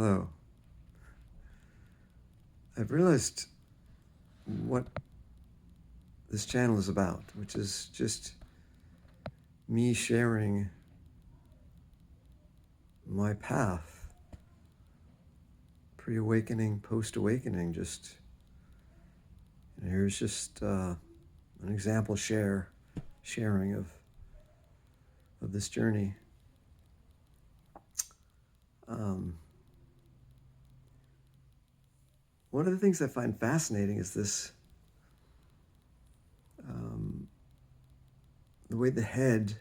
Hello. I've realized what this channel is about, which is just me sharing my path, pre-awakening, post-awakening. Here's just an example sharing of this journey. One of the things I find fascinating is this, the way the head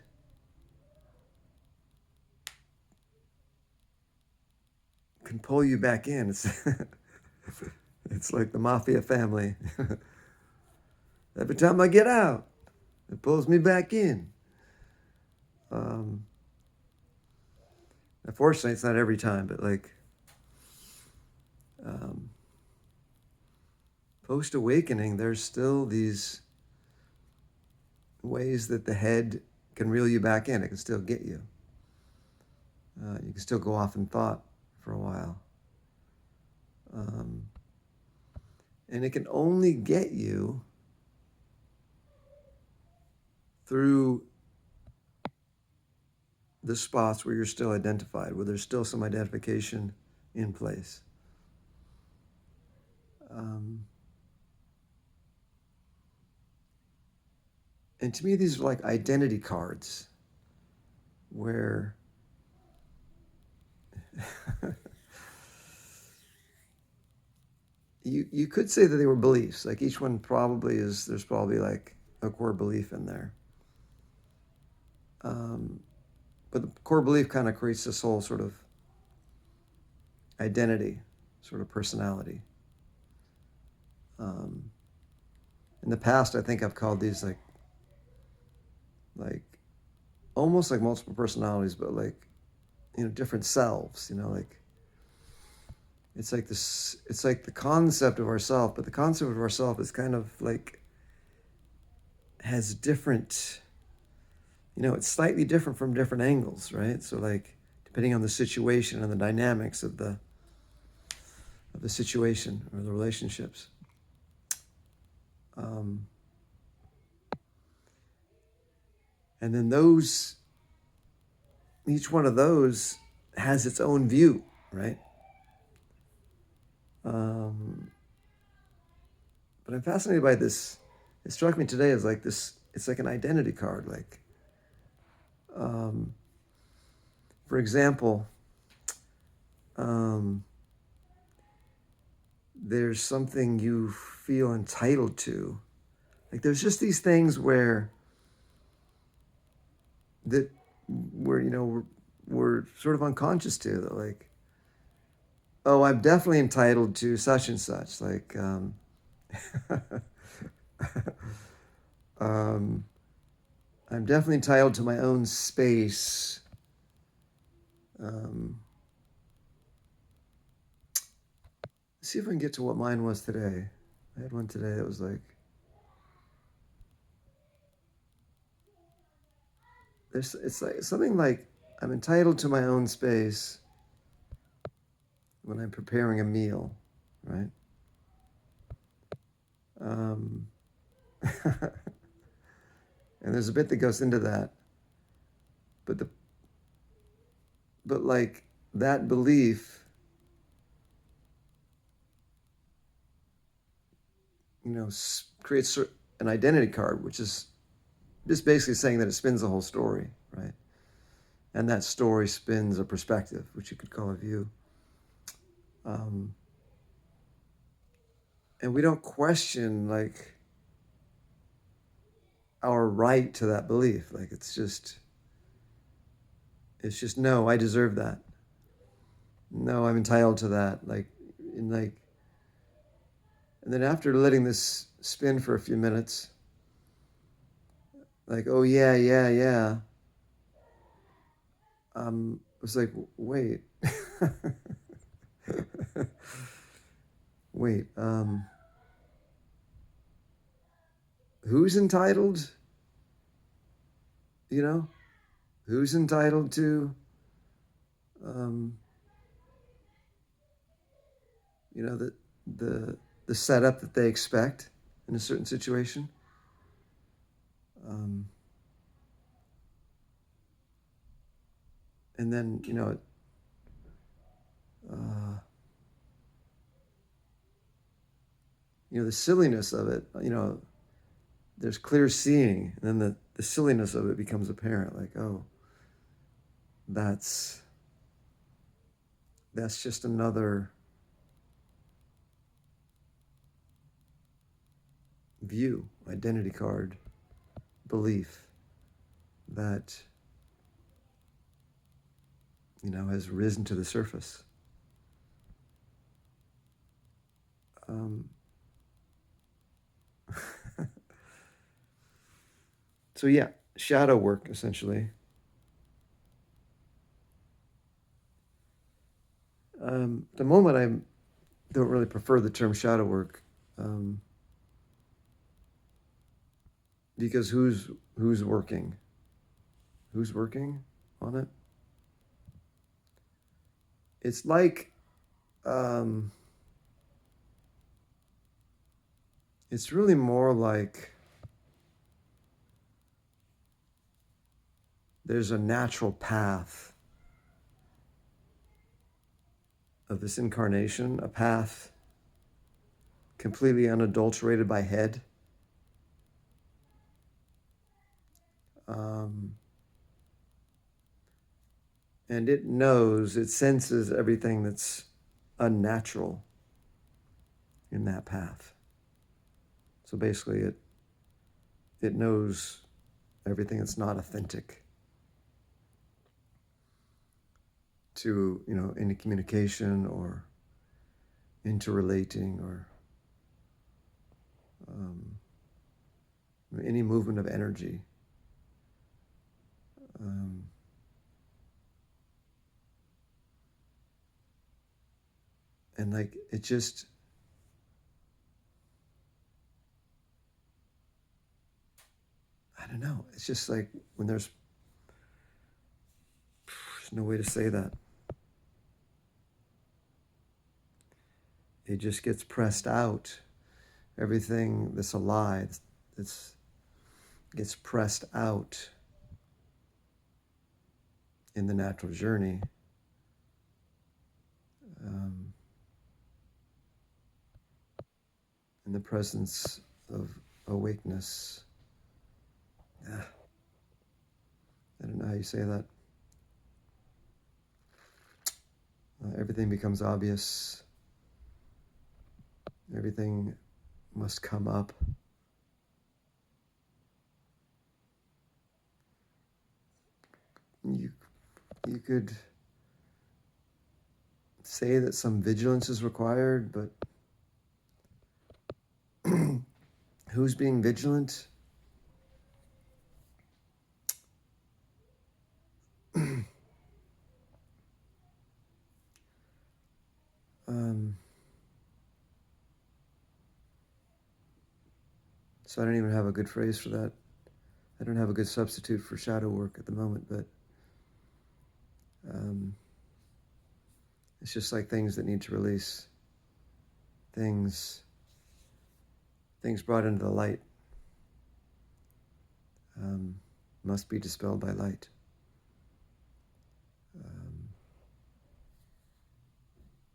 can pull you back in. It's like the mafia family. Every time I get out, it pulls me back in. Unfortunately, it's not every time, but post-awakening, there's still these ways that the head can reel you back in. It can still get you. You can still go off in thought for a while. And it can only get you through the spots where you're still identified, where there's still some identification in place. And to me, these are like identity cards where you could say that they were beliefs. Like each one there's probably like a core belief in there. But the core belief kind of creates this whole sort of identity, sort of personality. In the past, I think I've called these like almost like multiple personalities, but different selves. It's like this. It's like the concept of ourself, but the concept of ourself is kind of like has different. It's slightly different from different angles, right? So depending on the situation and the dynamics of the situation or the relationships. And then each one of those has its own view, right? But I'm fascinated by this. It struck me today as like this, it's like an identity card. For example, there's something you feel entitled to. Like there's just these things where we're sort of unconscious to, that oh, I'm definitely entitled to such and such. I'm definitely entitled to my own space. See if I can get to what mine was today. I had one today that was it's like something like I'm entitled to my own space when I'm preparing a meal, right? And there's a bit that goes into that, but that belief, creates an identity card, which is just basically saying that it spins the whole story, right? And that story spins a perspective, which you could call a view. And we don't question our right to that belief. It's just no, I deserve that. No, I'm entitled to that. And then after letting this spin for a few minutes, oh yeah, yeah, yeah. I was like, wait, wait. Who's entitled? Who's entitled to the setup that they expect in a certain situation. Um, and then uh, the silliness of it. There's clear seeing, and then the silliness of it becomes apparent. Like, oh, that's just another view, identity card, belief that has risen to the surface. Um, so yeah, shadow work essentially. At the moment, I don't really prefer the term shadow work, because who's working? Who's working on it? It's like it's really more like there's a natural path of this incarnation, a path completely unadulterated by head. Um, and it senses everything that's unnatural in that path. So basically, it knows everything that's not authentic to any communication or interrelating or any movement of energy. And like it just I don't know. It's just like when there's no way to say that. It just gets pressed out. Everything that's alive, it's gets pressed out in the natural journey. In the presence of awakeness. I don't know how you say that. Everything becomes obvious. Everything must come up. You could say that some vigilance is required, but who's being vigilant? So I don't even have a good phrase for that. I don't have a good substitute for shadow work at the moment, but it's just like things that need to release. Things brought into the light must be dispelled by light.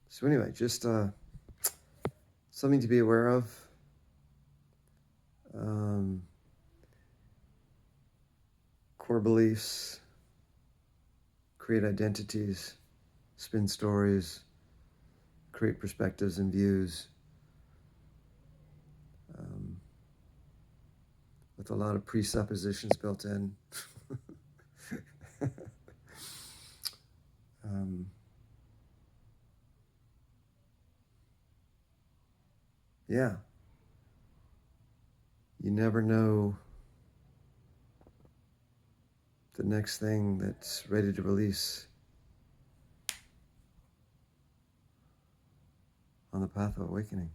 So anyway, just something to be aware of. Core beliefs, create identities, spin stories, create perspectives and views, with a lot of presuppositions built in. Yeah. You never know the next thing that's ready to release on the path of awakening.